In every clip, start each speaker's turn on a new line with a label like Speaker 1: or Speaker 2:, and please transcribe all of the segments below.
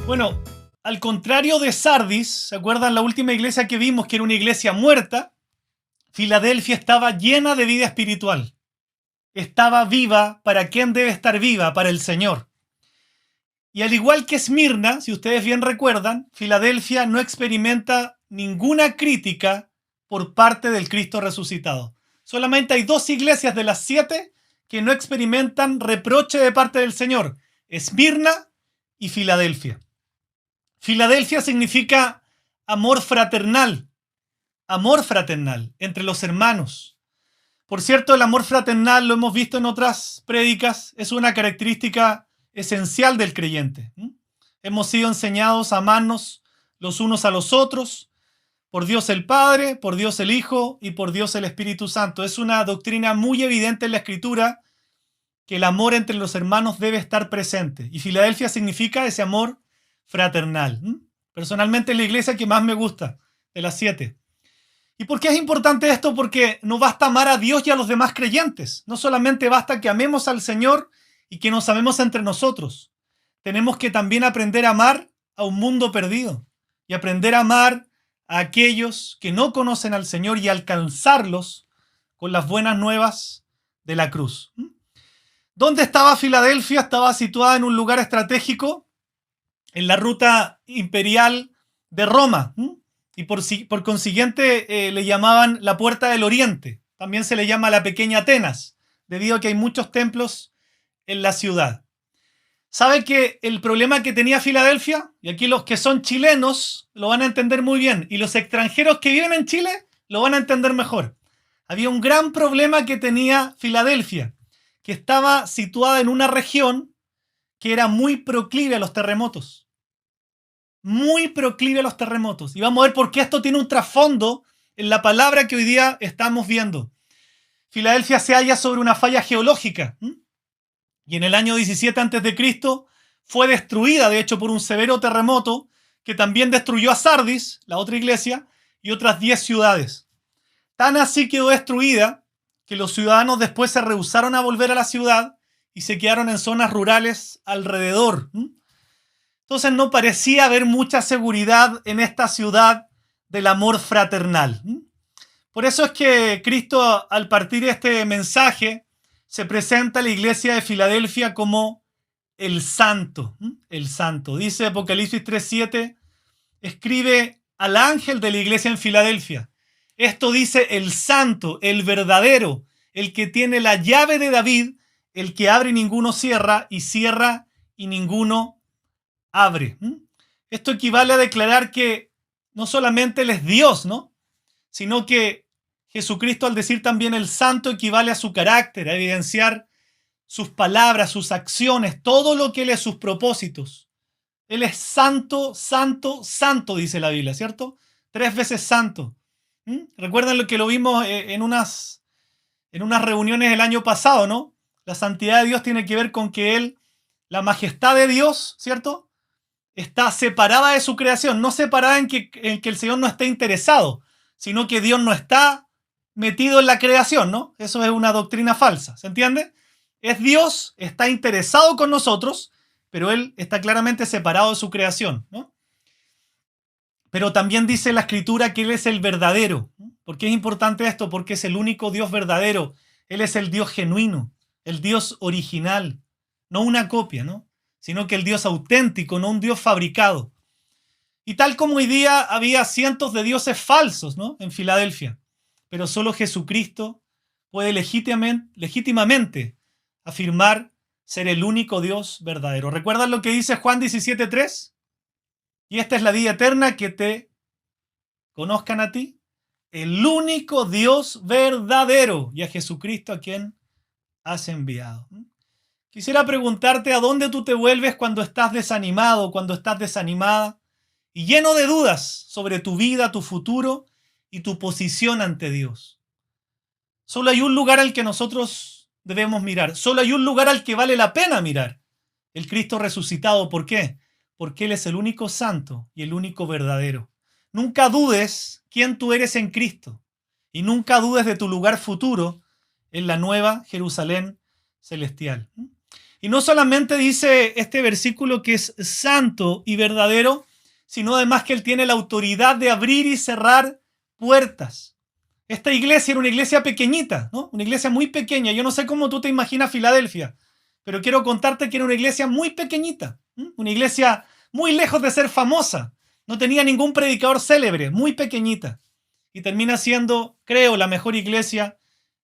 Speaker 1: Bueno, al contrario de Sardis, ¿se acuerdan la última iglesia que vimos, que era una iglesia muerta? Filadelfia estaba llena de vida espiritual. Estaba viva. ¿Para quién debe estar viva? Para el Señor. Y al igual que Esmirna, si ustedes bien recuerdan, Filadelfia no experimenta ninguna crítica por parte del Cristo resucitado. Solamente hay 2 iglesias de las 7 que no experimentan reproche de parte del Señor: Esmirna y Filadelfia. Filadelfia significa amor fraternal entre los hermanos. Por cierto, el amor fraternal, lo hemos visto en otras prédicas, es una característica esencial del creyente. Hemos sido enseñados a amarnos los unos a los otros, por Dios el Padre, por Dios el Hijo y por Dios el Espíritu Santo. Es una doctrina muy evidente en la Escritura que el amor entre los hermanos debe estar presente. Y Filadelfia significa ese amor fraternal. Personalmente es la iglesia que más me gusta, de las 7. ¿Y por qué es importante esto? Porque no basta amar a Dios y a los demás creyentes. No solamente basta que amemos al Señor y que nos amemos entre nosotros. Tenemos que también aprender a amar a un mundo perdido y aprender a amar a aquellos que no conocen al Señor y alcanzarlos con las buenas nuevas de la cruz. ¿Dónde estaba Filadelfia? Estaba situada en un lugar estratégico en la ruta imperial de Roma. Y por consiguiente le llamaban la Puerta del Oriente. También se le llama la Pequeña Atenas, debido a que hay muchos templos en la ciudad. ¿Sabe que el problema que tenía Filadelfia? Y aquí los que son chilenos lo van a entender muy bien, y los extranjeros que viven en Chile lo van a entender mejor. Había un gran problema que tenía Filadelfia, que estaba situada en una región que era muy proclive a los terremotos. Muy proclive a los terremotos. Y vamos a ver por qué esto tiene un trasfondo en la palabra que hoy día estamos viendo. Filadelfia se halla sobre una falla geológica. Y en el año 17 a.C. fue destruida, de hecho, por un severo terremoto que también destruyó a Sardis, la otra iglesia, y otras 10 ciudades. Tan así quedó destruida que los ciudadanos después se rehusaron a volver a la ciudad y se quedaron en zonas rurales alrededor. Entonces no parecía haber mucha seguridad en esta ciudad del amor fraternal. Por eso es que Cristo, al partir este mensaje, se presenta a la iglesia de Filadelfia como el santo. El santo. Dice Apocalipsis 3:7, escribe al ángel de la iglesia en Filadelfia. Esto dice el santo, el verdadero, el que tiene la llave de David, el que abre y ninguno cierra, y cierra y ninguno abre. Esto equivale a declarar que no solamente Él es Dios, ¿no?, sino que Jesucristo, al decir también el santo, equivale a su carácter, a evidenciar sus palabras, sus acciones, todo lo que Él es, sus propósitos. Él es santo, santo, santo, dice la Biblia, ¿cierto? 3 veces santo. Recuerdan lo que lo vimos en unas reuniones el año pasado, ¿no? La santidad de Dios tiene que ver con que Él, la majestad de Dios, ¿cierto?, está separada de su creación, no separada en que el Señor no esté interesado, sino que Dios no está metido en la creación, ¿no? Eso es una doctrina falsa, ¿se entiende? Es Dios, está interesado con nosotros, pero Él está claramente separado de su creación, ¿no? Pero también dice la Escritura que Él es el verdadero. ¿Por qué es importante esto? Porque es el único Dios verdadero. Él es el Dios genuino, el Dios original, no una copia, ¿no?, sino que el Dios auténtico, no un Dios fabricado. Y tal como hoy día había cientos de dioses falsos, ¿no?, en Filadelfia, pero solo Jesucristo puede legítimamente afirmar ser el único Dios verdadero. ¿Recuerdan lo que dice Juan 17:3? Y esta es la vida eterna, que te conozcan a ti, el único Dios verdadero, y a Jesucristo a quien has enviado. Quisiera preguntarte a dónde tú te vuelves cuando estás desanimado, cuando estás desanimada y lleno de dudas sobre tu vida, tu futuro y tu posición ante Dios. Solo hay un lugar al que nosotros debemos mirar. Solo hay un lugar al que vale la pena mirar: el Cristo resucitado. ¿Por qué? Porque Él es el único santo y el único verdadero. Nunca dudes quién tú eres en Cristo y nunca dudes de tu lugar futuro en la nueva Jerusalén celestial. Y no solamente dice este versículo que es santo y verdadero, sino además que Él tiene la autoridad de abrir y cerrar puertas. Esta iglesia era una iglesia pequeñita, ¿no? Una iglesia muy pequeña. Yo no sé cómo tú te imaginas Filadelfia, pero quiero contarte que era una iglesia muy pequeñita, una iglesia muy lejos de ser famosa. No tenía ningún predicador célebre, muy pequeñita. Y termina siendo, creo, la mejor iglesia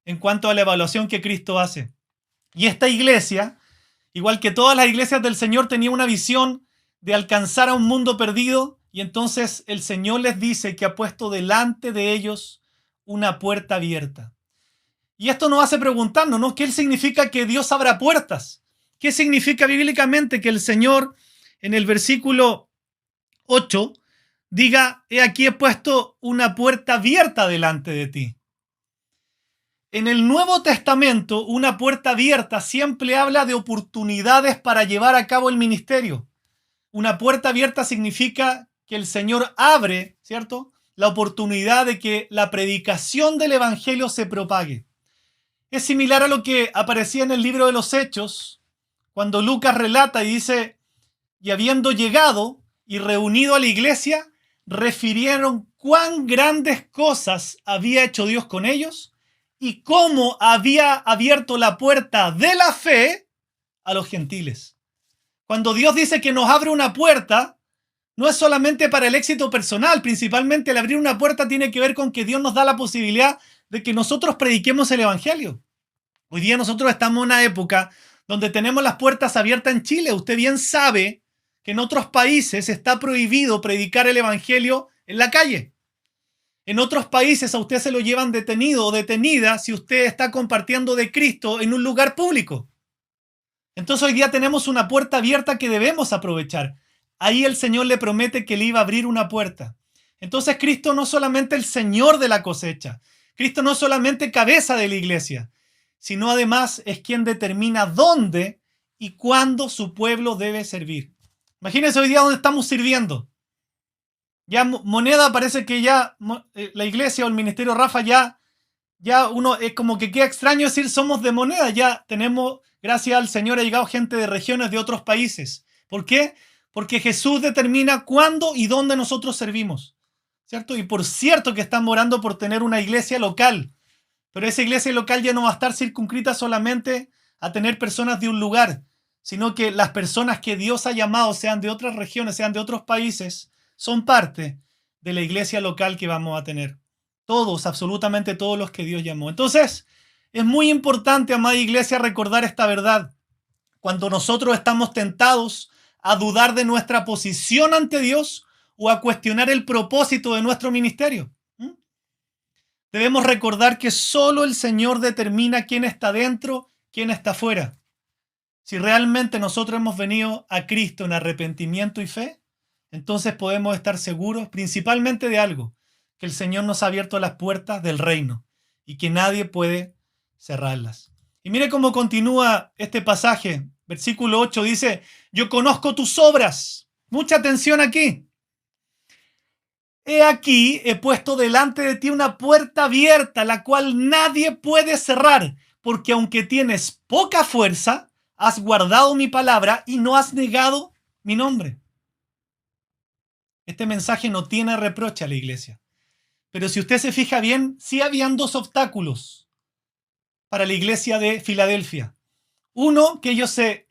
Speaker 1: en cuanto a la evaluación que Cristo hace. Y esta iglesia, igual que todas las iglesias del Señor, tenía una visión de alcanzar a un mundo perdido, y entonces el Señor les dice que ha puesto delante de ellos una puerta abierta. Y esto nos hace preguntarnos, ¿no? ¿Qué significa que Dios abra puertas? ¿Qué significa bíblicamente que el Señor en el versículo 8 diga, he aquí he puesto una puerta abierta delante de ti? En el Nuevo Testamento, una puerta abierta siempre habla de oportunidades para llevar a cabo el ministerio. Una puerta abierta significa que el Señor abre, ¿cierto?, la oportunidad de que la predicación del Evangelio se propague. Es similar a lo que aparecía en el libro de los Hechos, cuando Lucas relata y dice, y habiendo llegado y reunido a la iglesia, refirieron cuán grandes cosas había hecho Dios con ellos y cómo había abierto la puerta de la fe a los gentiles. Cuando Dios dice que nos abre una puerta, no es solamente para el éxito personal, principalmente el abrir una puerta tiene que ver con que Dios nos da la posibilidad de que nosotros prediquemos el Evangelio. Hoy día nosotros estamos en una época donde tenemos las puertas abiertas en Chile. Usted bien sabe que en otros países está prohibido predicar el Evangelio en la calle. En otros países a usted se lo llevan detenido o detenida si usted está compartiendo de Cristo en un lugar público. Entonces hoy día tenemos una puerta abierta que debemos aprovechar. Ahí el Señor le promete que le iba a abrir una puerta. Entonces Cristo no es solamente el Señor de la cosecha, Cristo no es solamente cabeza de la iglesia, sino además es quien determina dónde y cuándo su pueblo debe servir. Imagínense hoy día dónde estamos sirviendo. Ya Moneda parece que ya la iglesia o el ministerio Rafa ya uno es como que queda extraño decir somos de Moneda. Ya tenemos, gracias al Señor, ha llegado gente de regiones de otros países. ¿Por qué? Porque Jesús determina cuándo y dónde nosotros servimos, ¿cierto? Y por cierto que estamos orando por tener una iglesia local, pero esa iglesia local ya no va a estar circunscrita solamente a tener personas de un lugar, sino que las personas que Dios ha llamado, sean de otras regiones, sean de otros países, son parte de la iglesia local que vamos a tener. Todos, absolutamente todos los que Dios llamó. Entonces, es muy importante, amada iglesia, recordar esta verdad. Cuando nosotros estamos tentados a dudar de nuestra posición ante Dios o a cuestionar el propósito de nuestro ministerio, debemos recordar que solo el Señor determina quién está dentro, quién está fuera. Si realmente nosotros hemos venido a Cristo en arrepentimiento y fe, entonces podemos estar seguros principalmente de algo, que el Señor nos ha abierto las puertas del reino y que nadie puede cerrarlas. Y mire cómo continúa este pasaje. Versículo 8 dice, yo conozco tus obras. Mucha atención aquí. He aquí, he puesto delante de ti una puerta abierta, la cual nadie puede cerrar, porque aunque tienes poca fuerza, has guardado mi palabra y no has negado mi nombre. Este mensaje no tiene reproche a la iglesia. Pero si usted se fija bien, sí habían dos obstáculos para la iglesia de Filadelfia. Uno, que ellos se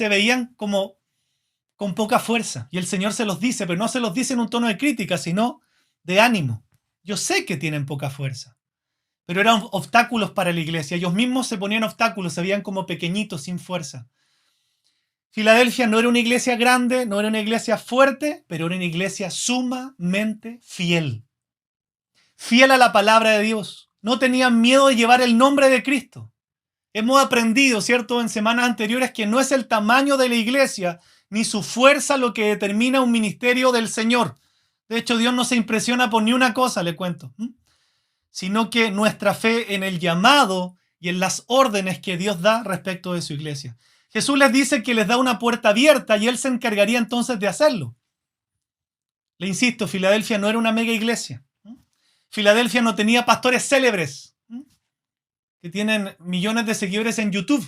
Speaker 1: veían como con poca fuerza. Y el Señor se los dice, pero no se los dice en un tono de crítica, sino de ánimo. Yo sé que tienen poca fuerza, pero eran obstáculos para la iglesia. Ellos mismos se ponían obstáculos, se veían como pequeñitos, sin fuerza. Filadelfia no era una iglesia grande, no era una iglesia fuerte, pero era una iglesia sumamente fiel. Fiel a la palabra de Dios. No tenían miedo de llevar el nombre de Cristo. Hemos aprendido, ¿cierto?, en semanas anteriores que no es el tamaño de la iglesia ni su fuerza lo que determina un ministerio del Señor. De hecho, Dios no se impresiona por ni una cosa, le cuento, sino que nuestra fe en el llamado y en las órdenes que Dios da respecto de su iglesia. Jesús les dice que les da una puerta abierta y Él se encargaría entonces de hacerlo. Le insisto, Filadelfia no era una mega iglesia. Filadelfia no tenía pastores célebres que tienen millones de seguidores en YouTube.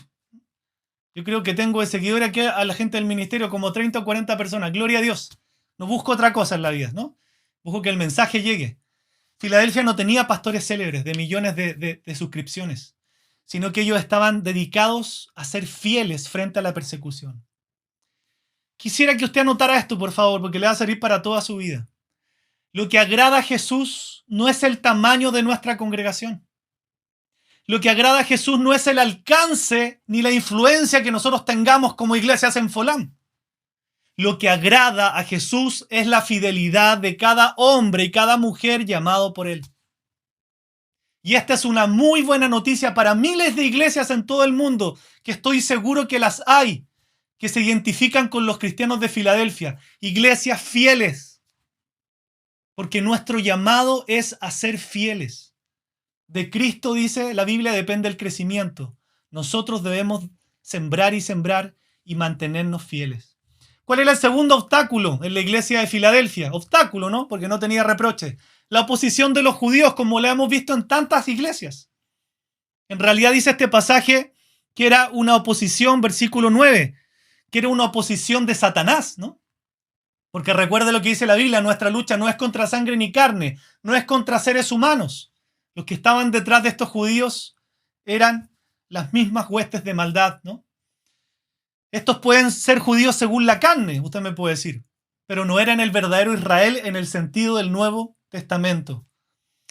Speaker 1: Yo creo que tengo de seguidores aquí a la gente del ministerio como 30 o 40 personas. Gloria a Dios. No busco otra cosa en la vida, ¿no? Busco que el mensaje llegue. Filadelfia no tenía pastores célebres de millones de suscripciones, sino que ellos estaban dedicados a ser fieles frente a la persecución. Quisiera que usted anotara esto, por favor, porque le va a servir para toda su vida. Lo que agrada a Jesús no es el tamaño de nuestra congregación. Lo que agrada a Jesús no es el alcance ni la influencia que nosotros tengamos como iglesias en Folán. Lo que agrada a Jesús es la fidelidad de cada hombre y cada mujer llamado por Él. Y esta es una muy buena noticia para miles de iglesias en todo el mundo, que estoy seguro que las hay, que se identifican con los cristianos de Filadelfia. Iglesias fieles. Porque nuestro llamado es a ser fieles. De Cristo, dice la Biblia, depende el crecimiento. Nosotros debemos sembrar y mantenernos fieles. ¿Cuál era el segundo obstáculo en la iglesia de Filadelfia? Obstáculo, ¿no? Porque no tenía reproche. La oposición de los judíos, como la hemos visto en tantas iglesias. En realidad dice este pasaje que era una oposición, versículo 9, que era una oposición de Satanás, ¿no? Porque recuerde lo que dice la Biblia, nuestra lucha no es contra sangre ni carne, no es contra seres humanos. Los que estaban detrás de estos judíos eran las mismas huestes de maldad, ¿no? Estos pueden ser judíos según la carne, usted me puede decir, pero no eran el verdadero Israel en el sentido del Nuevo Testamento.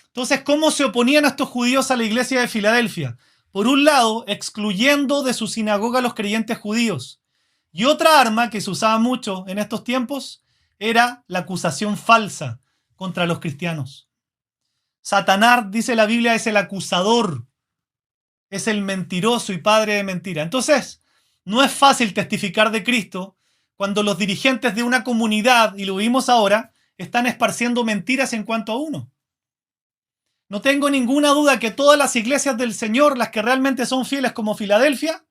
Speaker 1: Entonces, ¿cómo se oponían estos judíos a la iglesia de Filadelfia? Por un lado, excluyendo de su sinagoga a los creyentes judíos. Y otra arma que se usaba mucho en estos tiempos era la acusación falsa contra los cristianos. Satanás, dice la Biblia, es el acusador, es el mentiroso y padre de mentira. Entonces, no es fácil testificar de Cristo cuando los dirigentes de una comunidad, y lo vimos ahora, están esparciendo mentiras en cuanto a uno. No tengo ninguna duda que todas las iglesias del Señor, las que realmente son fieles como Filadelfia,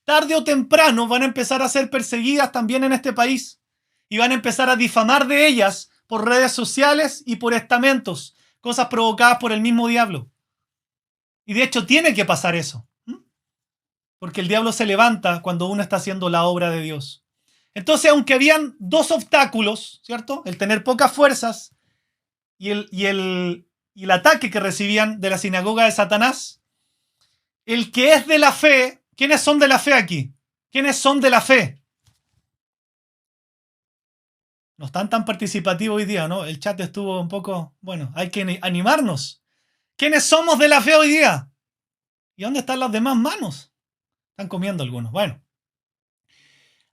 Speaker 1: tarde o temprano van a empezar a ser perseguidas también en este país y van a empezar a difamar de ellas por redes sociales y por estamentos, cosas provocadas por el mismo diablo. Y de hecho tiene que pasar eso, porque el diablo se levanta cuando uno está haciendo la obra de Dios. Entonces, aunque habían dos obstáculos, ¿cierto? El tener pocas fuerzas y el ataque que recibían de la sinagoga de Satanás, el que es de la fe, ¿quiénes son de la fe aquí? ¿Quiénes son de la fe? No están tan participativos hoy día, ¿no? El chat estuvo un poco, bueno, hay que animarnos. ¿Quiénes somos de la fe hoy día? ¿Y dónde están las demás manos? Están comiendo algunos. Bueno,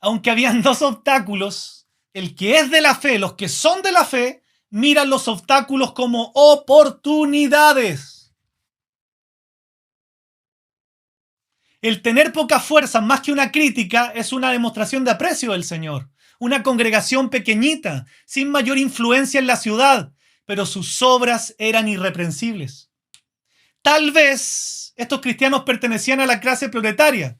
Speaker 1: aunque habían dos obstáculos, el que es de la fe, los que son de la fe, miran los obstáculos como oportunidades. El tener poca fuerza, más que una crítica, es una demostración de aprecio del Señor. Una congregación pequeñita, sin mayor influencia en la ciudad, pero sus obras eran irreprensibles. Tal vez estos cristianos pertenecían a la clase proletaria,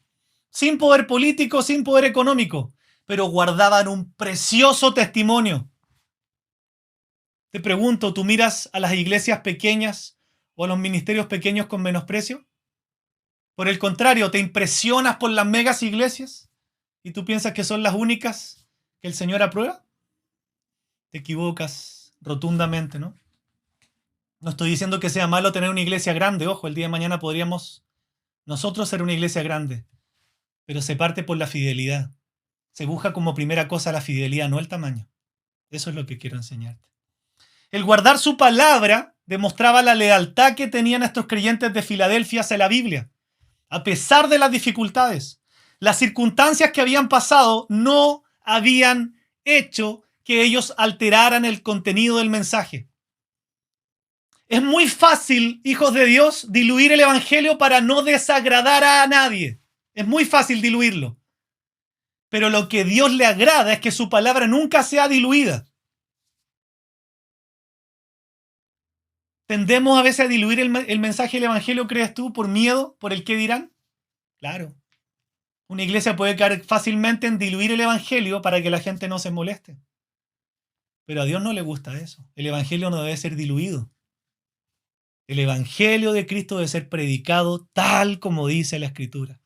Speaker 1: sin poder político, sin poder económico, pero guardaban un precioso testimonio. Te pregunto, ¿tú miras a las iglesias pequeñas o a los ministerios pequeños con menosprecio? Por el contrario, ¿te impresionas por las megas iglesias y tú piensas que son las únicas que el Señor aprueba? Te equivocas rotundamente, ¿no? No estoy diciendo que sea malo tener una iglesia grande. Ojo, el día de mañana podríamos nosotros ser una iglesia grande. Pero se parte por la fidelidad. Se busca como primera cosa la fidelidad, no el tamaño. Eso es lo que quiero enseñarte. El guardar su palabra demostraba la lealtad que tenían estos creyentes de Filadelfia hacia la Biblia. A pesar de las dificultades, las circunstancias que habían pasado no habían hecho que ellos alteraran el contenido del mensaje. Es muy fácil, hijos de Dios, diluir el evangelio para no desagradar a nadie. Es muy fácil diluirlo. Pero lo que Dios le agrada es que su palabra nunca sea diluida. ¿Tendemos a veces a diluir el mensaje del evangelio, crees tú, por miedo, por el qué dirán? Claro. Una iglesia puede caer fácilmente en diluir el evangelio para que la gente no se moleste. Pero a Dios no le gusta eso. El evangelio no debe ser diluido. El evangelio de Cristo debe ser predicado tal como dice la Escritura.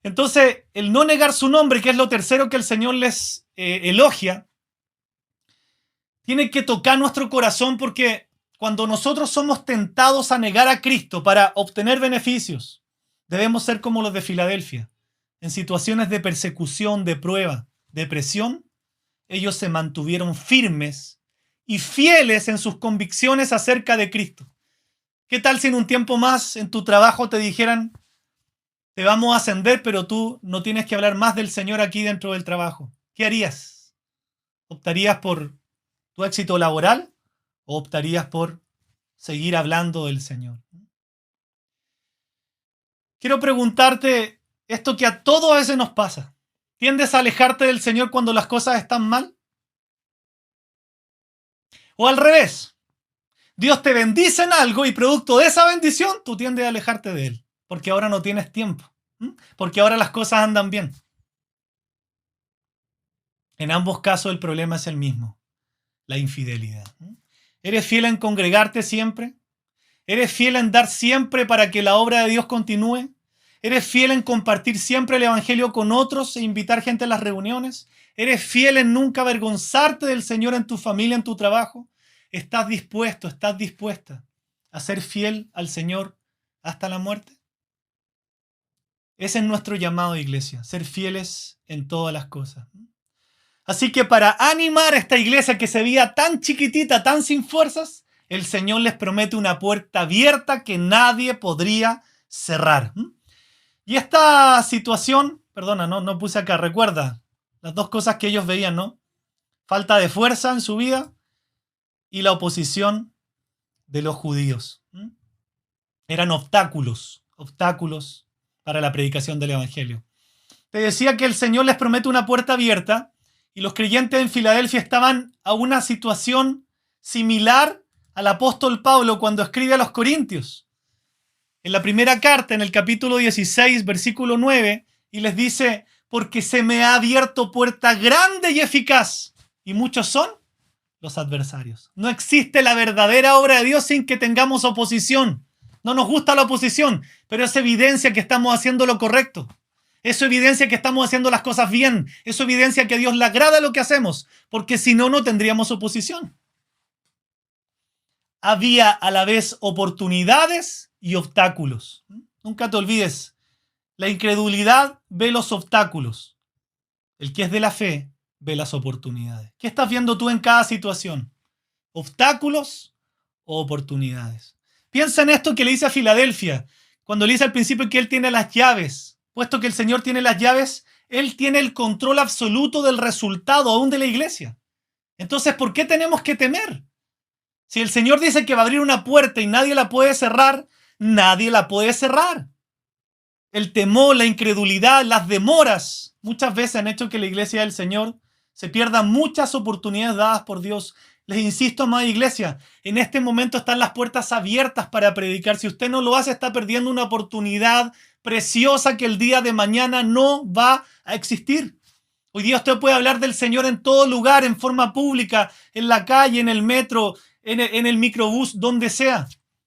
Speaker 1: Entonces, el no negar su nombre, que es lo tercero que el Señor les elogia, tiene que tocar nuestro corazón, porque cuando nosotros somos tentados a negar a Cristo para obtener beneficios, debemos ser como los de Filadelfia. En situaciones de persecución, de prueba, de presión, ellos se mantuvieron firmes y fieles en sus convicciones acerca de Cristo. ¿Qué tal si en un tiempo más en tu trabajo te dijeran: te vamos a ascender, pero tú no tienes que hablar más del Señor aquí dentro del trabajo? ¿Qué harías? ¿Optarías por tu éxito laboral o optarías por seguir hablando del Señor? Quiero preguntarte esto que a todos a veces nos pasa. ¿Tiendes a alejarte del Señor cuando las cosas están mal? ¿O al revés? Dios te bendice en algo y producto de esa bendición tú tiendes a alejarte de Él, porque ahora no tienes tiempo, porque ahora las cosas andan bien. En ambos casos el problema es el mismo: la infidelidad. ¿Eres fiel en congregarte siempre? ¿Eres fiel en dar siempre para que la obra de Dios continúe? ¿Eres fiel en compartir siempre el Evangelio con otros e invitar gente a las reuniones? ¿Eres fiel en nunca avergonzarte del Señor en tu familia, en tu trabajo? ¿Estás dispuesto, estás dispuesta a ser fiel al Señor hasta la muerte? Ese es nuestro llamado, iglesia: ser fieles en todas las cosas. Así que para animar a esta iglesia que se veía tan chiquitita, tan sin fuerzas, el Señor les promete una puerta abierta que nadie podría cerrar. Y esta situación, perdona, no puse acá, recuerda las dos cosas que ellos veían, ¿no? Falta de fuerza en su vida y la oposición de los judíos. Eran obstáculos para la predicación del Evangelio. Te decía que el Señor les promete una puerta abierta y los creyentes en Filadelfia estaban a una situación similar al apóstol Pablo cuando escribe a los Corintios. En la primera carta, en el capítulo 16, versículo 9, y les dice: porque se me ha abierto puerta grande y eficaz, y muchos son los adversarios. No existe la verdadera obra de Dios sin que tengamos oposición. No nos gusta la oposición, pero es evidencia que estamos haciendo lo correcto. Eso evidencia que estamos haciendo las cosas bien. Eso evidencia que a Dios le agrada lo que hacemos, porque si no, no tendríamos oposición. Había a la vez oportunidades y obstáculos. Nunca te olvides, la incredulidad ve los obstáculos. El que es de la fe ve las oportunidades. ¿Qué estás viendo tú en cada situación? ¿Obstáculos o oportunidades? Piensa en esto que le dice a Filadelfia, cuando le dice al principio que él tiene las llaves. Puesto que el Señor tiene las llaves, Él tiene el control absoluto del resultado aún de la iglesia. Entonces, ¿por qué tenemos que temer? Si el Señor dice que va a abrir una puerta y nadie la puede cerrar, nadie la puede cerrar. El temor, la incredulidad, las demoras, muchas veces han hecho que la iglesia del Señor se pierda muchas oportunidades dadas por Dios. Les insisto, amada iglesia, en este momento están las puertas abiertas para predicar. Si usted no lo hace, está perdiendo una oportunidad preciosa que el día de mañana no va a existir. Hoy día usted puede hablar del Señor en todo lugar, en forma pública, en la calle, en el metro, en el microbús, donde sea.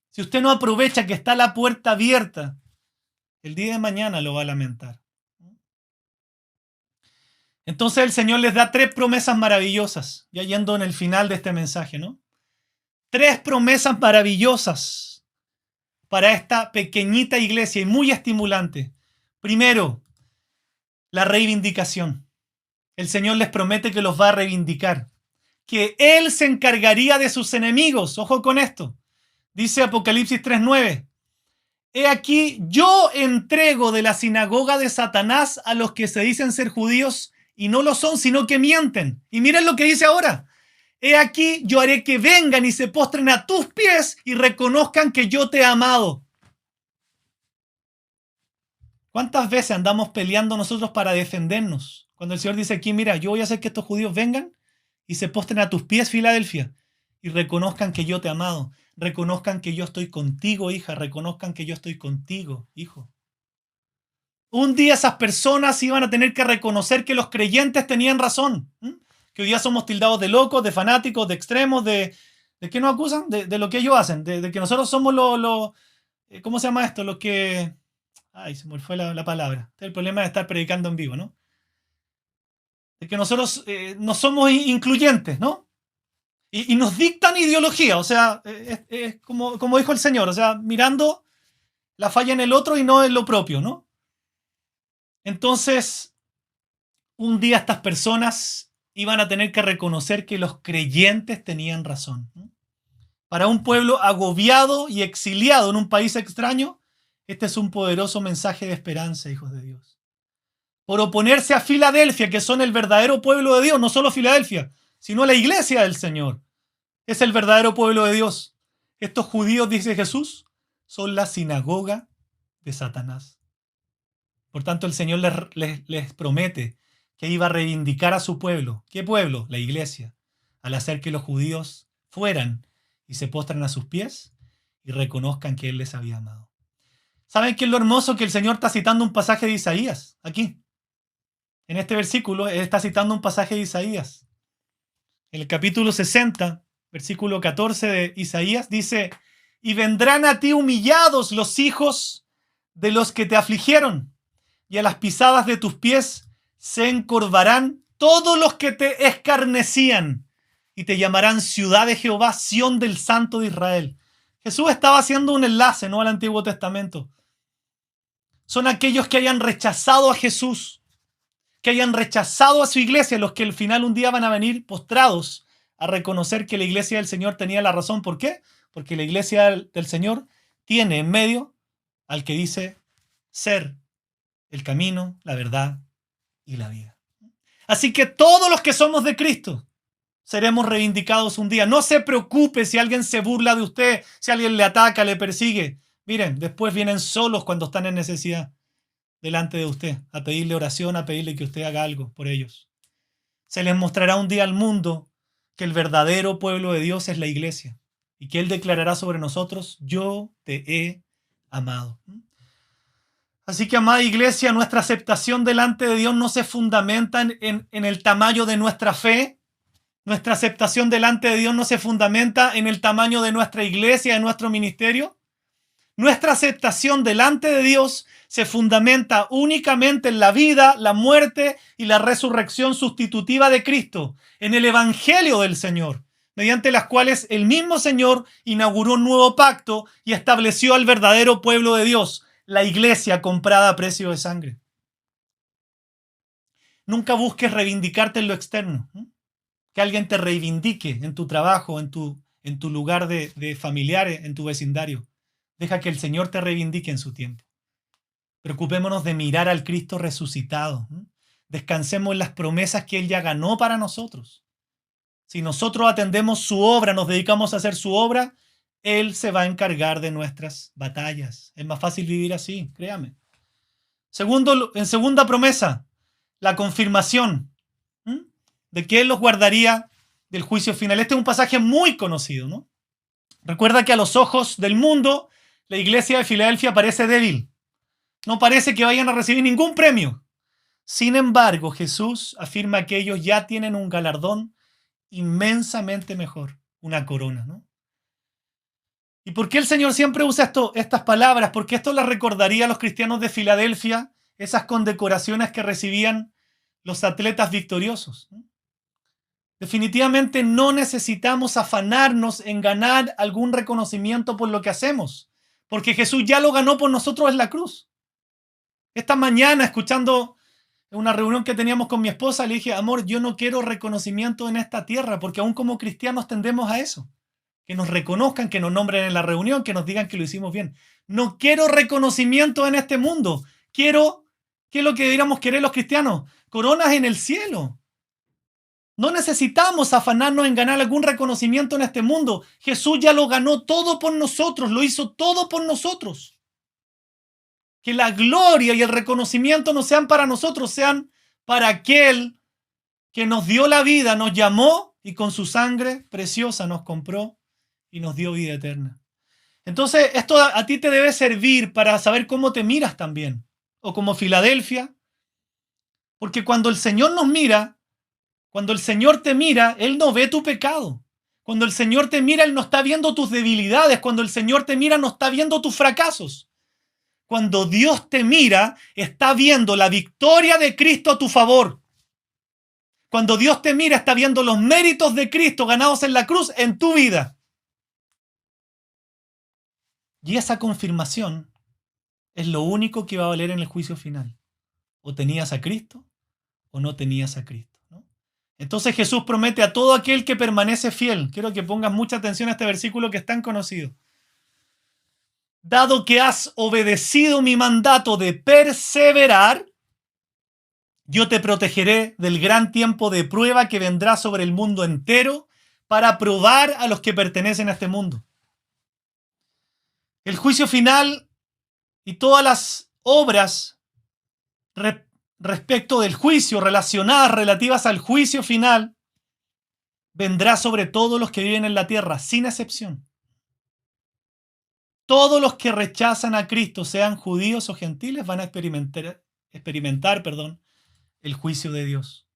Speaker 1: Si usted no aprovecha que está la puerta abierta, el día de mañana lo va a lamentar. Entonces el Señor les da 3 promesas maravillosas, ya yendo en el final de este mensaje, ¿no? 3 promesas maravillosas para esta pequeñita iglesia y muy estimulante. Primero, la reivindicación. El Señor les promete que los va a reivindicar, que Él se encargaría de sus enemigos. Ojo con esto. Dice Apocalipsis 3:9. He aquí, yo entrego de la sinagoga de Satanás a los que se dicen ser judíos y no lo son, sino que mienten. Y miren lo que dice ahora. He aquí, yo haré que vengan y se postren a tus pies y reconozcan que yo te he amado. ¿Cuántas veces andamos peleando nosotros para defendernos? Cuando el Señor dice aquí, mira, yo voy a hacer que estos judíos vengan y se postren a tus pies, Filadelfia, y reconozcan que yo te he amado. Reconozcan que yo estoy contigo, hija. Reconozcan que yo estoy contigo, hijo. Un día esas personas iban a tener que reconocer que los creyentes tenían razón. Que hoy día somos tildados de locos, de fanáticos, de extremos, ¿de qué nos acusan? De lo que ellos hacen. De que nosotros somos ¿cómo se llama esto? Los que... Ay, se me fue la palabra. Este es el problema de estar predicando en vivo, ¿no? De que nosotros no somos incluyentes, ¿no? Y nos dictan ideología, o sea, es como dijo el Señor, o sea, mirando la falla en el otro y no en lo propio, ¿no? Entonces, un día estas personas iban a tener que reconocer que los creyentes tenían razón, ¿no? Para un pueblo agobiado y exiliado en un país extraño, este es un poderoso mensaje de esperanza, hijos de Dios. Por oponerse a Filadelfia, que son el verdadero pueblo de Dios, no solo Filadelfia, sino la iglesia del Señor. Es el verdadero pueblo de Dios. Estos judíos, dice Jesús, son la sinagoga de Satanás. Por tanto, el Señor les promete que iba a reivindicar a su pueblo. ¿Qué pueblo? La iglesia. Al hacer que los judíos fueran y se postran a sus pies y reconozcan que Él les había amado. ¿Saben qué es lo hermoso? Que el Señor está citando un pasaje de Isaías aquí. En este versículo, Él está citando un pasaje de Isaías. En el capítulo 60, versículo 14 de Isaías, dice: y vendrán a ti humillados los hijos de los que te afligieron, y a las pisadas de tus pies se encorvarán todos los que te escarnecían, y te llamarán ciudad de Jehová, Sión del Santo de Israel. Jesús estaba haciendo un enlace, ¿no?, al Antiguo Testamento. Son aquellos que hayan rechazado a Jesús, que hayan rechazado a su iglesia, los que al final un día van a venir postrados a reconocer que la iglesia del Señor tenía la razón. ¿Por qué? Porque la iglesia del Señor tiene en medio al que dice ser el camino, la verdad y la vida. Así que todos los que somos de Cristo seremos reivindicados un día. No se preocupe si alguien se burla de usted, si alguien le ataca, le persigue. Miren, después vienen solos cuando están en necesidad delante de usted, a pedirle oración, a pedirle que usted haga algo por ellos. Se les mostrará un día al mundo que el verdadero pueblo de Dios es la iglesia y que Él declarará sobre nosotros: yo te he amado. Así que, amada iglesia, nuestra aceptación delante de Dios no se fundamenta en el tamaño de nuestra fe. Nuestra aceptación delante de Dios no se fundamenta en el tamaño de nuestra iglesia, de nuestro ministerio. Nuestra aceptación delante de Dios se fundamenta únicamente en la vida, la muerte y la resurrección sustitutiva de Cristo, en el Evangelio del Señor, mediante las cuales el mismo Señor inauguró un nuevo pacto y estableció al verdadero pueblo de Dios, la iglesia comprada a precio de sangre. Nunca busques reivindicarte en lo externo, ¿eh? Que alguien te reivindique en tu trabajo, en tu lugar de familiares, en tu vecindario. Deja que el Señor te reivindique en su tiempo. Preocupémonos de mirar al Cristo resucitado. Descansemos en las promesas que Él ya ganó para nosotros. Si nosotros atendemos su obra, nos dedicamos a hacer su obra, Él se va a encargar de nuestras batallas. Es más fácil vivir así, créame. En segunda promesa, la confirmación de que Él los guardaría del juicio final. Este es un pasaje muy conocido, ¿no? Recuerda que a los ojos del mundo, la iglesia de Filadelfia parece débil. No parece que vayan a recibir ningún premio. Sin embargo, Jesús afirma que ellos ya tienen un galardón inmensamente mejor, una corona, ¿no? ¿Y por qué el Señor siempre usa estas palabras? Porque esto las recordaría a los cristianos de Filadelfia, esas condecoraciones que recibían los atletas victoriosos, ¿no? Definitivamente no necesitamos afanarnos en ganar algún reconocimiento por lo que hacemos, porque Jesús ya lo ganó por nosotros en la cruz. Esta mañana, escuchando una reunión que teníamos con mi esposa, le dije: amor, yo no quiero reconocimiento en esta tierra, porque aún como cristianos tendemos a eso. Que nos reconozcan, que nos nombren en la reunión, que nos digan que lo hicimos bien. No quiero reconocimiento en este mundo. Quiero, ¿qué es lo que deberíamos querer los cristianos? Coronas en el cielo. No necesitamos afanarnos en ganar algún reconocimiento en este mundo. Jesús ya lo ganó todo por nosotros, lo hizo todo por nosotros. Que la gloria y el reconocimiento no sean para nosotros, sean para aquel que nos dio la vida, nos llamó y con su sangre preciosa nos compró y nos dio vida eterna. Entonces, esto a ti te debe servir para saber cómo te miras también, o como Filadelfia, porque cuando el Señor nos mira, cuando el Señor te mira, Él no ve tu pecado. Cuando el Señor te mira, Él no está viendo tus debilidades. Cuando el Señor te mira, no está viendo tus fracasos. Cuando Dios te mira, está viendo la victoria de Cristo a tu favor. Cuando Dios te mira, está viendo los méritos de Cristo ganados en la cruz en tu vida. Y esa confirmación es lo único que va a valer en el juicio final. O tenías a Cristo o no tenías a Cristo, ¿no? Entonces Jesús promete a todo aquel que permanece fiel. Quiero que pongas mucha atención a este versículo que es tan conocido. Dado que has obedecido mi mandato de perseverar, yo te protegeré del gran tiempo de prueba que vendrá sobre el mundo entero para probar a los que pertenecen a este mundo. El juicio final y todas las obras respecto del juicio, relativas al juicio final, vendrá sobre todos los que viven en la tierra, sin excepción. Todos los que rechazan a Cristo, sean judíos o gentiles, van a experimentar el juicio de Dios.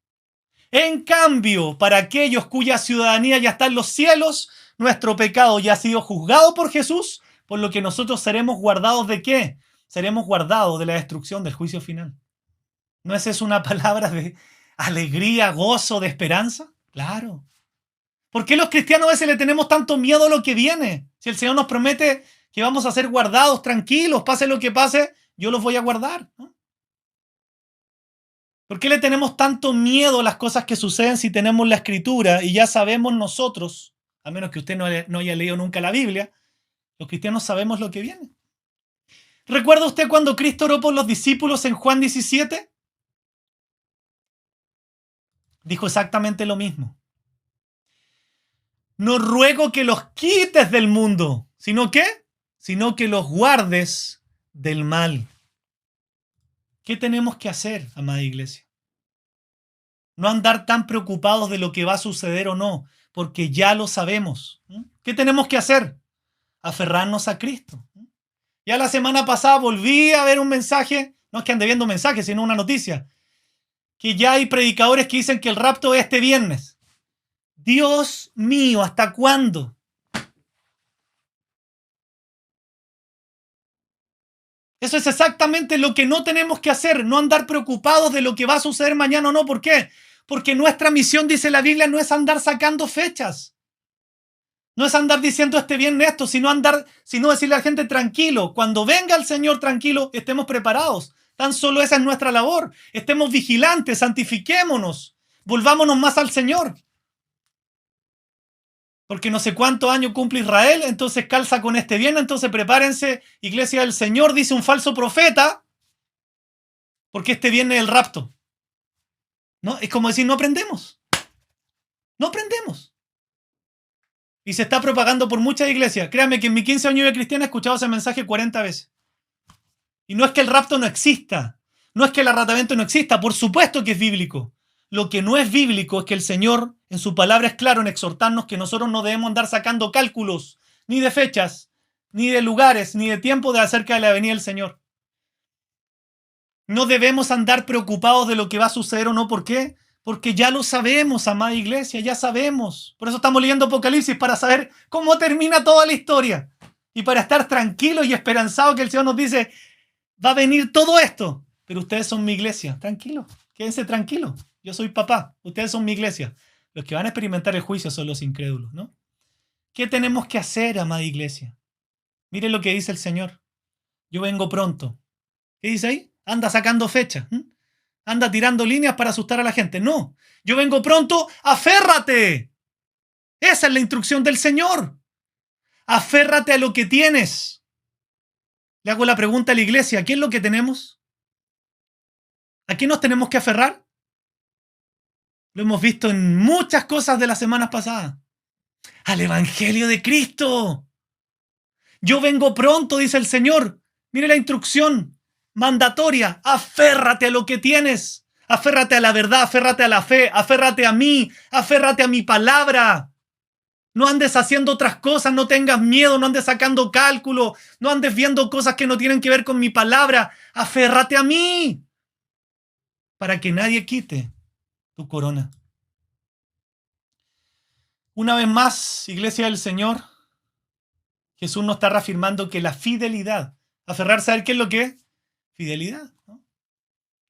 Speaker 1: En cambio, para aquellos cuya ciudadanía ya está en los cielos, nuestro pecado ya ha sido juzgado por Jesús, por lo que nosotros seremos guardados ¿de qué? Seremos guardados de la destrucción, del juicio final. ¿No es eso una palabra de alegría, gozo, de esperanza? Claro. ¿Por qué los cristianos a veces le tenemos tanto miedo a lo que viene? Si el Señor nos promete que vamos a ser guardados, tranquilos, pase lo que pase, yo los voy a guardar, ¿no? ¿Por qué le tenemos tanto miedo a las cosas que suceden si tenemos la Escritura y ya sabemos nosotros, a menos que usted no haya leído nunca la Biblia, los cristianos sabemos lo que viene? ¿Recuerda usted cuando Cristo oró por los discípulos en Juan 17? Dijo exactamente lo mismo. No ruego que los quites del mundo, ¿sino qué? Sino que los guardes del mal. ¿Qué tenemos que hacer, amada iglesia? No andar tan preocupados de lo que va a suceder o no, porque ya lo sabemos. ¿Qué tenemos que hacer? Aferrarnos a Cristo. Ya la semana pasada volví a ver un mensaje, no es que ande viendo mensajes, sino una noticia, que ya hay predicadores que dicen que el rapto es este viernes. Dios mío, ¿hasta cuándo? Eso es exactamente lo que no tenemos que hacer, no andar preocupados de lo que va a suceder mañana o no. ¿Por qué? Porque nuestra misión, dice la Biblia, no es andar sacando fechas. No es andar diciendo este viernes esto, sino decirle a la gente tranquilo. Cuando venga el Señor tranquilo, estemos preparados. Tan solo esa es nuestra labor. Estemos vigilantes, santifiquémonos, volvámonos más al Señor. Porque no sé cuántos años cumple Israel, entonces calza con este viernes, entonces prepárense, iglesia del Señor, dice un falso profeta, porque este viernes es el rapto. ¿No? Es como decir, no aprendemos. No aprendemos. Y se está propagando por muchas iglesias. Créanme que en mis 15 años de cristiana he escuchado ese mensaje 40 veces. Y no es que el rapto no exista, no es que el arrebatamiento no exista, por supuesto que es bíblico. Lo que no es bíblico es que el Señor en su palabra es claro en exhortarnos que nosotros no debemos andar sacando cálculos, ni de fechas, ni de lugares, ni de tiempo de acerca de la venida del Señor. No debemos andar preocupados de lo que va a suceder o no. ¿Por qué? Porque ya lo sabemos, amada iglesia, ya sabemos. Por eso estamos leyendo Apocalipsis, para saber cómo termina toda la historia. Y para estar tranquilos y esperanzados que el Señor nos dice, va a venir todo esto, pero ustedes son mi iglesia. Tranquilos, quédense tranquilos. Yo soy papá, ustedes son mi iglesia. Los que van a experimentar el juicio son los incrédulos, ¿no? ¿Qué tenemos que hacer, amada iglesia? Miren lo que dice el Señor. Yo vengo pronto. ¿Qué dice ahí? Anda sacando fechas. Anda tirando líneas para asustar a la gente. No, yo vengo pronto, aférrate. Esa es la instrucción del Señor. Aférrate a lo que tienes. Le hago la pregunta a la iglesia, ¿qué es lo que tenemos? ¿A qué nos tenemos que aferrar? Lo hemos visto en muchas cosas de las semanas pasadas. Al Evangelio de Cristo. Yo vengo pronto, dice el Señor. Mire la instrucción mandatoria. Aférrate a lo que tienes. Aférrate a la verdad, aférrate a la fe, aférrate a mí, aférrate a mi palabra. No andes haciendo otras cosas, no tengas miedo, no andes sacando cálculo, no andes viendo cosas que no tienen que ver con mi palabra. Aférrate a mí para que nadie quite tu corona. Una vez más, iglesia del Señor, Jesús nos está reafirmando que la fidelidad Aferrarse a Él, ¿qué es lo que es? Fidelidad, ¿no?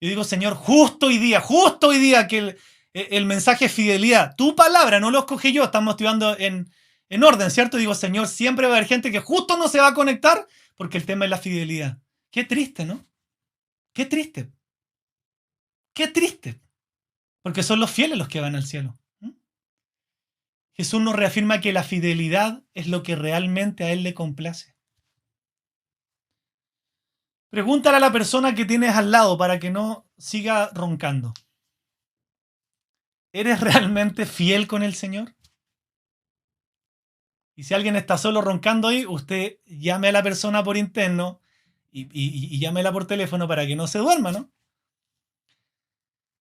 Speaker 1: Yo digo, Señor, justo hoy día, que el mensaje es fidelidad. Tu palabra, no lo escogí yo, estamos estudiando en orden, ¿cierto? Digo, Señor, siempre va a haber gente que justo no se va a conectar porque el tema es la fidelidad. Qué triste, ¿no? Qué triste. Qué triste. Porque son los fieles los que van al cielo. Jesús nos reafirma que la fidelidad es lo que realmente a Él le complace. Pregúntale a la persona que tienes al lado para que no siga roncando. ¿Eres realmente fiel con el Señor? Y si alguien está solo roncando ahí, usted llame a la persona por interno y llámela por teléfono para que no se duerma, ¿no?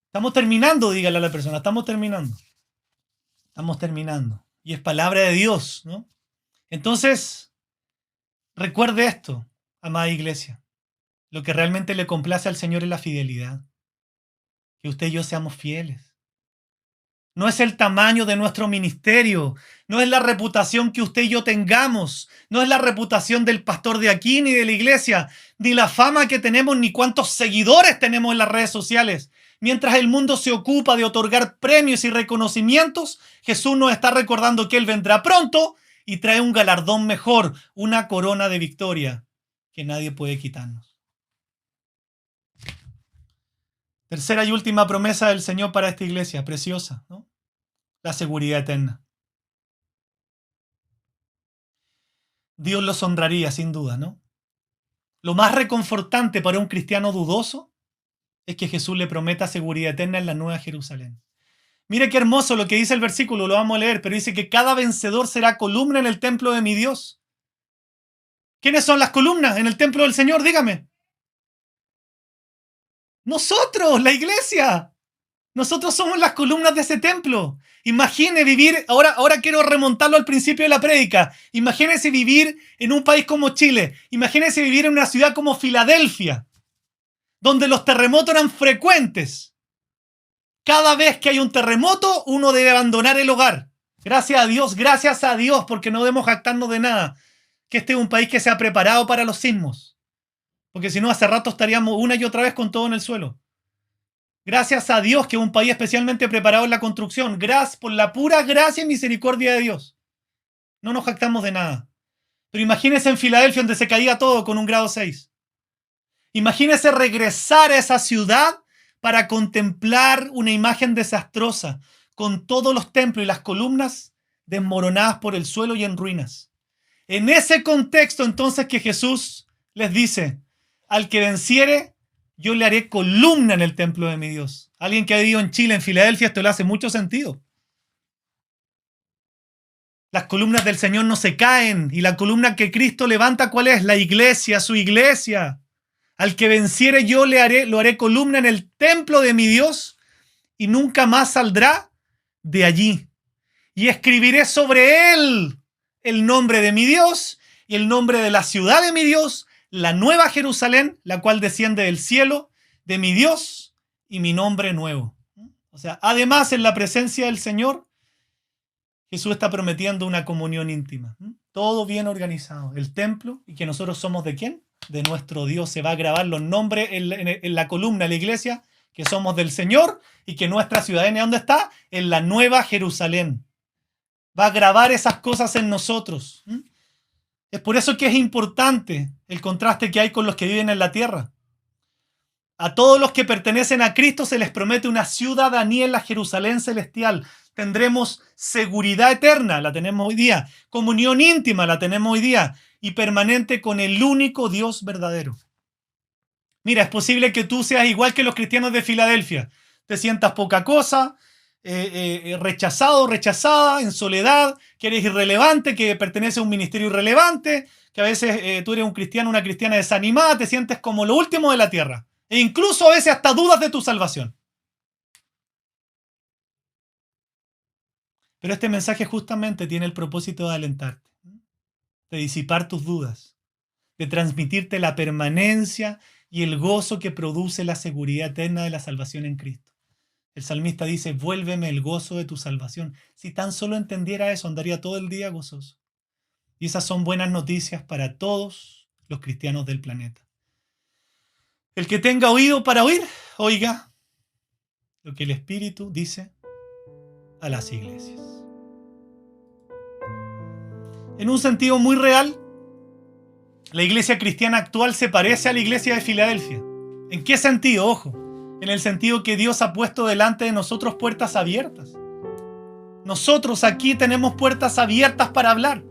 Speaker 1: Estamos terminando, dígale a la persona, estamos terminando. Estamos terminando. Y es palabra de Dios, ¿no? Entonces, recuerde esto, amada iglesia. Lo que realmente le complace al Señor es la fidelidad. Que usted y yo seamos fieles. No es el tamaño de nuestro ministerio, no es la reputación que usted y yo tengamos, no es la reputación del pastor de aquí ni de la iglesia, ni la fama que tenemos, ni cuántos seguidores tenemos en las redes sociales. Mientras el mundo se ocupa de otorgar premios y reconocimientos, Jesús nos está recordando que Él vendrá pronto y trae un galardón mejor, una corona de victoria que nadie puede quitarnos. Tercera y última promesa del Señor para esta iglesia, preciosa, ¿no? La seguridad eterna. Dios los honraría, sin duda, ¿no? Lo más reconfortante para un cristiano dudoso es que Jesús le prometa seguridad eterna en la Nueva Jerusalén. Mire qué hermoso lo que dice el versículo, lo vamos a leer, pero dice que cada vencedor será columna en el templo de mi Dios. ¿Quiénes son las columnas en el templo del Señor? Dígame. Nosotros, la iglesia. Nosotros somos las columnas de ese templo. Imagine vivir, ahora quiero remontarlo al principio de la prédica. Imagínese vivir en un país como Chile. Imagínese vivir en una ciudad como Filadelfia, donde los terremotos eran frecuentes. Cada vez que hay un terremoto, uno debe abandonar el hogar. Gracias a Dios, porque no debemos jactarnos de nada. Que este es un país que se ha preparado para los sismos. Porque si no, hace rato estaríamos una y otra vez con todo en el suelo. Gracias a Dios que es un país especialmente preparado en la construcción. Gracias por la pura gracia y misericordia de Dios. No nos jactamos de nada. Pero imagínese en Filadelfia donde se caía todo con un grado 6. Imagínese regresar a esa ciudad para contemplar una imagen desastrosa con todos los templos y las columnas desmoronadas por el suelo y en ruinas. En ese contexto entonces que Jesús les dice, al que venciere, yo le haré columna en el templo de mi Dios. Alguien que ha vivido en Chile, en Filadelfia, esto le hace mucho sentido. Las columnas del Señor no se caen. Y la columna que Cristo levanta, ¿cuál es? La iglesia, su iglesia. Al que venciere yo lo haré columna en el templo de mi Dios y nunca más saldrá de allí. Y escribiré sobre él el nombre de mi Dios y el nombre de la ciudad de mi Dios, la nueva Jerusalén, la cual desciende del cielo, de mi Dios y mi nombre nuevo. O sea, además en la presencia del Señor, Jesús está prometiendo una comunión íntima. Todo bien organizado. El templo, y que nosotros somos ¿de quién? De nuestro Dios. Se va a grabar los nombres en la columna de la iglesia, que somos del Señor, y que nuestra ciudadanía, ¿dónde está? En la nueva Jerusalén. Va a grabar esas cosas en nosotros. Es por eso que es importante el contraste que hay con los que viven en la tierra. A todos los que pertenecen a Cristo se les promete una ciudadanía en la Jerusalén celestial. Tendremos seguridad eterna, la tenemos hoy día. Comunión íntima, la tenemos hoy día. Y permanente con el único Dios verdadero. Mira, es posible que tú seas igual que los cristianos de Filadelfia. Te sientas poca cosa, rechazado, rechazada, en soledad, que eres irrelevante, que perteneces a un ministerio irrelevante, que a veces tú eres un cristiano, una cristiana desanimada, te sientes como lo último de la tierra. E incluso a veces hasta dudas de tu salvación. Pero este mensaje justamente tiene el propósito de alentarte, de disipar tus dudas, de transmitirte la permanencia y el gozo que produce la seguridad eterna de la salvación en Cristo. El salmista dice, vuélveme el gozo de tu salvación. Si tan solo entendiera eso, andaría todo el día gozoso. Y esas son buenas noticias para todos los cristianos del planeta. El que tenga oído para oír, oiga lo que el Espíritu dice a las iglesias. En un sentido muy real, la iglesia cristiana actual se parece a la iglesia de Filadelfia. ¿En qué sentido? Ojo, en el sentido que Dios ha puesto delante de nosotros puertas abiertas. Nosotros aquí tenemos puertas abiertas para hablar.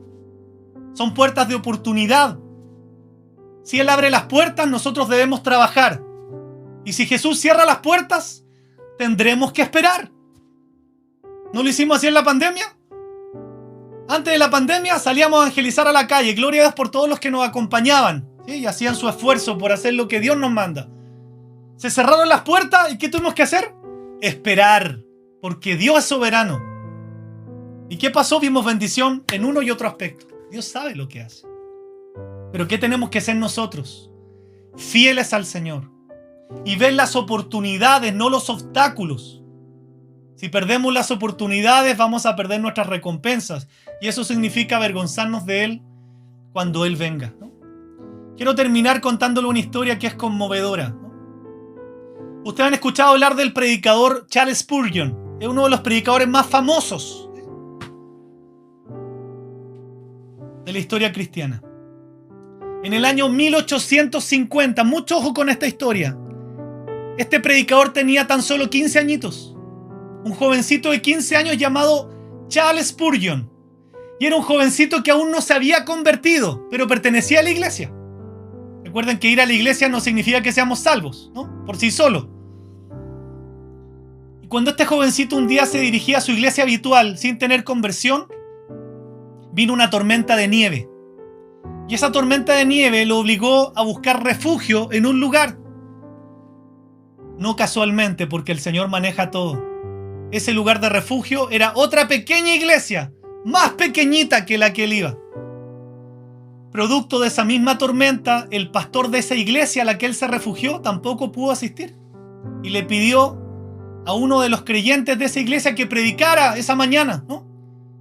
Speaker 1: Son puertas de oportunidad. Si Él abre las puertas, nosotros debemos trabajar. Y si Jesús cierra las puertas, tendremos que esperar. ¿No lo hicimos así en la pandemia? Antes de la pandemia salíamos a evangelizar a la calle. Gloria a Dios por todos los que nos acompañaban, ¿sí? Y hacían su esfuerzo por hacer lo que Dios nos manda. Se cerraron las puertas y ¿qué tuvimos que hacer? Esperar, porque Dios es soberano. ¿Y qué pasó? Vimos bendición en uno y otro aspecto. Dios sabe lo que hace. Pero ¿qué tenemos que ser nosotros? Fieles al Señor. Y ver las oportunidades, no los obstáculos. Si perdemos las oportunidades, vamos a perder nuestras recompensas. Y eso significa avergonzarnos de Él cuando Él venga, ¿no? Quiero terminar contándole una historia que es conmovedora, ¿no? Ustedes han escuchado hablar del predicador Charles Spurgeon. Es uno de los predicadores más famosos de la historia cristiana. En el año 1850, mucho ojo con esta historia, este predicador tenía tan solo 15 añitos. Un jovencito de 15 años llamado Charles Spurgeon. Y era un jovencito que aún no se había convertido, pero pertenecía a la iglesia. Recuerden que ir a la iglesia no significa que seamos salvos, ¿no? Por sí solo. Y cuando este jovencito un día se dirigía a su iglesia habitual sin tener conversión, vino una tormenta de nieve. Y esa tormenta de nieve lo obligó a buscar refugio en un lugar. No casualmente, porque el Señor maneja todo. Ese lugar de refugio era otra pequeña iglesia, más pequeñita que la que él iba. Producto de esa misma tormenta, el pastor de esa iglesia a la que él se refugió tampoco pudo asistir. Y le pidió a uno de los creyentes de esa iglesia que predicara esa mañana, ¿no?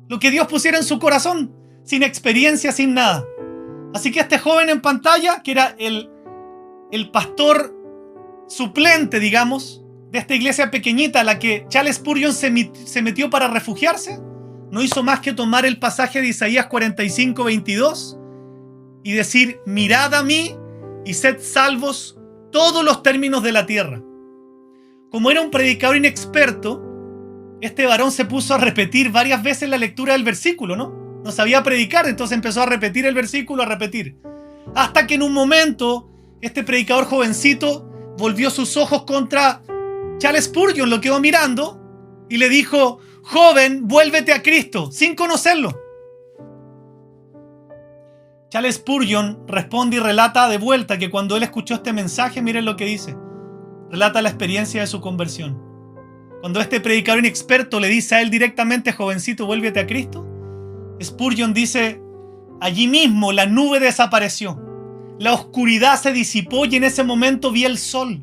Speaker 1: Lo que Dios pusiera en su corazón, sin experiencia, sin nada. Así que este joven en pantalla, que era el pastor suplente, digamos, de esta iglesia pequeñita a la que Charles Spurgeon se metió para refugiarse, no hizo más que tomar el pasaje de Isaías 45:22 y decir: mirad a mí y sed salvos todos los términos de la tierra. Como era un predicador inexperto, este varón se puso a repetir varias veces la lectura del versículo, ¿no? No sabía predicar, entonces empezó a repetir el versículo, a repetir. Hasta que en un momento, este predicador jovencito volvió sus ojos contra Charles Spurgeon, lo quedó mirando y le dijo: joven, vuélvete a Cristo, sin conocerlo. Charles Spurgeon responde y relata de vuelta que cuando él escuchó este mensaje, miren lo que dice. Relata la experiencia de su conversión. Cuando este predicador inexperto le dice a él directamente: jovencito, vuélvete a Cristo, Spurgeon dice: allí mismo la nube desapareció, la oscuridad se disipó y en ese momento vi el sol.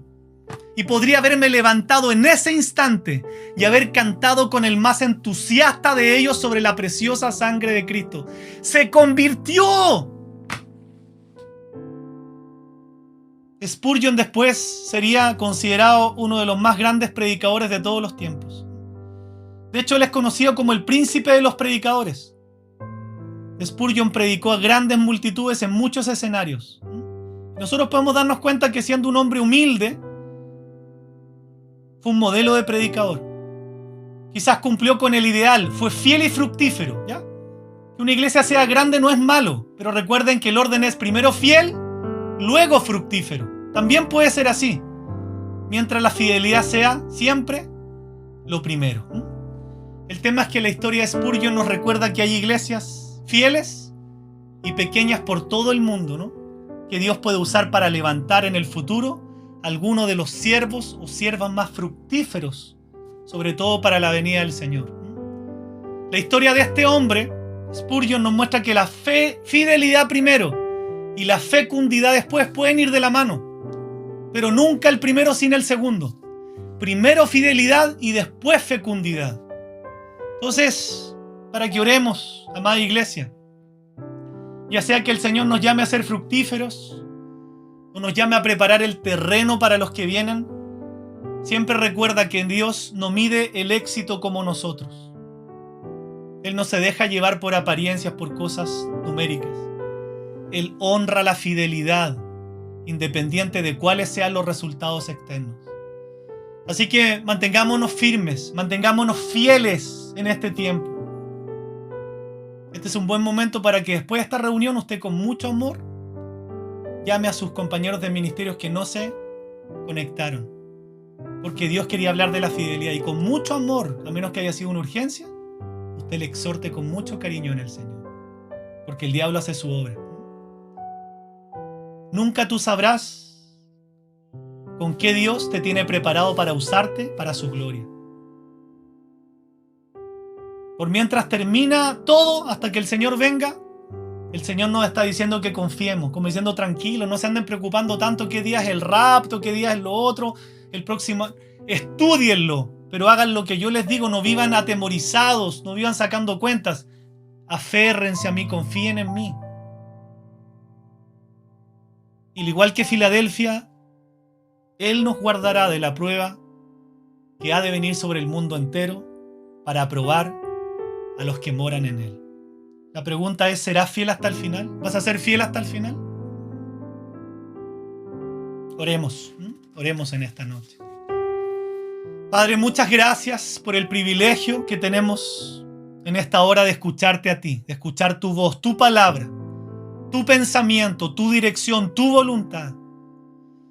Speaker 1: Y podría haberme levantado en ese instante y haber cantado con el más entusiasta de ellos sobre la preciosa sangre de Cristo. ¡Se convirtió! Spurgeon después sería considerado uno de los más grandes predicadores de todos los tiempos. De hecho, él es conocido como el príncipe de los predicadores. Spurgeon predicó a grandes multitudes en muchos escenarios. Nosotros podemos darnos cuenta que siendo un hombre humilde, fue un modelo de predicador. Quizás cumplió con el ideal, fue fiel y fructífero, ¿ya? Que una iglesia sea grande no es malo, pero recuerden que el orden es primero fiel, luego fructífero. También puede ser así, mientras la fidelidad sea siempre lo primero. El tema es que la historia de Spurgeon nos recuerda que hay iglesias fieles y pequeñas por todo el mundo, ¿no? Que Dios puede usar para levantar en el futuro algunos de los siervos o siervas más fructíferos, sobre todo para la venida del Señor. La historia de este hombre, Spurgeon, nos muestra que la fidelidad primero y la fecundidad después pueden ir de la mano, pero nunca el primero sin el segundo. Primero fidelidad y después fecundidad. Entonces, para que oremos, amada iglesia, Ya sea que el Señor nos llame a ser fructíferos o nos llame a preparar el terreno para los que vienen, siempre recuerda que Dios no mide el éxito como nosotros. Él no se deja llevar por apariencias, por cosas numéricas. Él honra la fidelidad, independiente de cuáles sean los resultados externos. Así que mantengámonos firmes, mantengámonos fieles en este tiempo. Este es un buen momento para que después de esta reunión usted con mucho amor llame a sus compañeros de ministerios que no se conectaron. Porque Dios quería hablar de la fidelidad y con mucho amor, a menos que haya sido una urgencia, usted le exhorte con mucho cariño en el Señor. Porque el diablo hace su obra. Nunca tú sabrás con qué Dios te tiene preparado para usarte para su gloria. Por mientras termina todo hasta que el Señor venga, el Señor nos está diciendo que confiemos, como diciendo tranquilos, no se anden preocupando tanto qué día es el rapto, qué día es lo otro, el próximo. Estúdienlo, pero hagan lo que yo les digo, no vivan atemorizados, no vivan sacando cuentas. Aférrense a mí, confíen en mí. Y al igual que Filadelfia, Él nos guardará de la prueba que ha de venir sobre el mundo entero para probar a los que moran en Él. La pregunta es, ¿serás fiel hasta el final? ¿Vas a ser fiel hasta el final? Oremos, oremos en esta noche. Padre, muchas gracias por el privilegio que tenemos en esta hora de escucharte a ti, de escuchar tu voz, tu palabra, tu pensamiento, tu dirección, tu voluntad.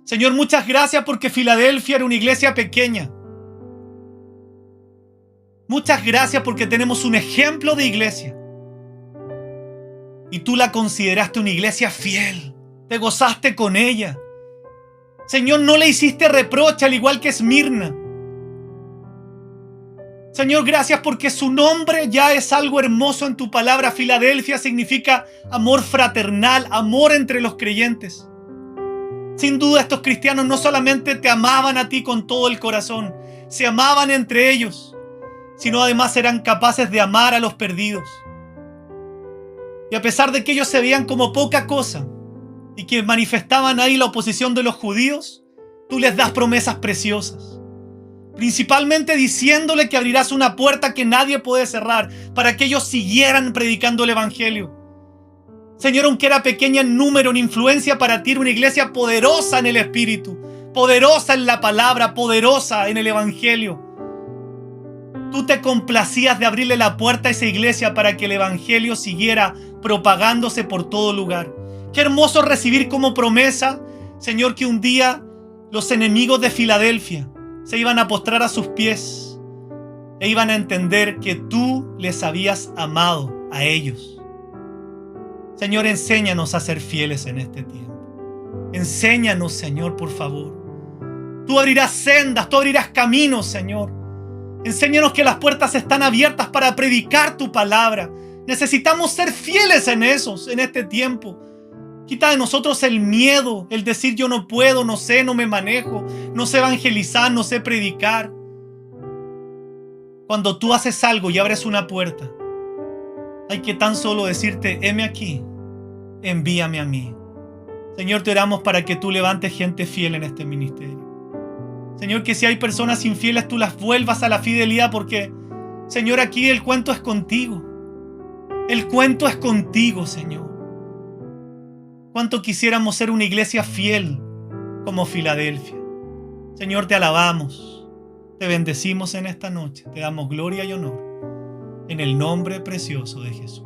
Speaker 1: Señor, muchas gracias porque Filadelfia era una iglesia pequeña. Muchas gracias porque tenemos un ejemplo de iglesia. Y tú la consideraste una iglesia fiel. Te gozaste con ella. Señor, no le hiciste reproche al igual que Esmirna. Señor, gracias porque su nombre ya es algo hermoso en tu palabra. Filadelfia significa amor fraternal, amor entre los creyentes. Sin duda estos cristianos no solamente te amaban a ti con todo el corazón, se amaban entre ellos, sino además eran capaces de amar a los perdidos. Y a pesar de que ellos se veían como poca cosa y que manifestaban ahí la oposición de los judíos, tú les das promesas preciosas. Principalmente diciéndole que abrirás una puerta que nadie puede cerrar para que ellos siguieran predicando el evangelio. Señor, aunque era pequeña en número, en influencia, para ti era una iglesia poderosa en el Espíritu, poderosa en la palabra, poderosa en el evangelio. Tú te complacías de abrirle la puerta a esa iglesia para que el evangelio siguiera propagándose por todo lugar. Qué hermoso recibir como promesa, Señor, que un día los enemigos de Filadelfia se iban a postrar a sus pies e iban a entender que tú les habías amado a ellos. Señor, enséñanos a ser fieles en este tiempo. Enséñanos, Señor, por favor. Tú abrirás sendas, tú abrirás caminos, Señor. Enséñanos que las puertas están abiertas para predicar tu palabra. Necesitamos ser fieles en este tiempo. Quita de nosotros el miedo, el decir yo no puedo, no sé, no me manejo, no sé evangelizar, no sé predicar. Cuando tú haces algo y abres una puerta, hay que tan solo decirte, heme aquí, envíame a mí. Señor, te oramos para que tú levantes gente fiel en este ministerio. Señor, que si hay personas infieles, tú las vuelvas a la fidelidad, porque, Señor, aquí el cuento es contigo. El cuento es contigo, Señor. Cuánto quisiéramos ser una iglesia fiel como Filadelfia. Señor, te alabamos, te bendecimos en esta noche, te damos gloria y honor, en el nombre precioso de Jesús.